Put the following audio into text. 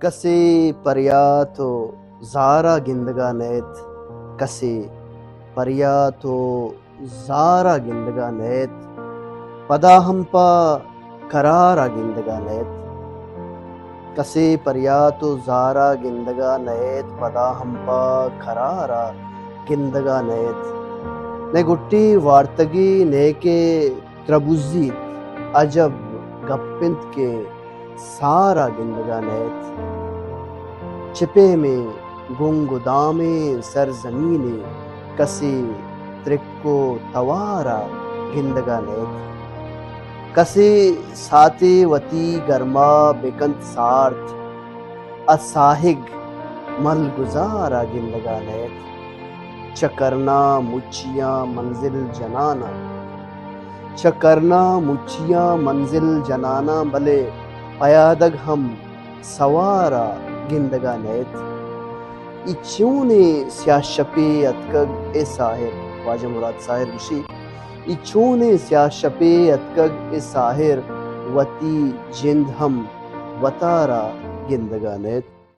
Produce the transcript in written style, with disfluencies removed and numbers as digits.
کسی پریاتو زارا گندگانیت کسی پریاتو زارا گندگانیت پدا ہمپا کرارا گندگانیت کسی پریاتو زارا گندگانیت پدا ہمپا کرارا گندگانیت نے گٹی وارتگی نیکے تربوزیت عجب گپنت کے سارا گندگانیت چپے میں گنگ دامے سرزمینی کسی ترکو توارا گندگانیت کسی ساتے وتی گرما بکنت سارت اساہگ مل گزارا گندگانیت چکرنا مچیاں منزل جنانا چکرنا مچیاں منزل جنانا بلے پیادگ ہم سوارا گندگانیت ایچونے سیاہ شپے اتکگ اے ساہر خواجہ مراد ساہر گشی ایچونے سیاہ شپے اتکگ اے ساہر وتی جند ہم وطارا گندگانیت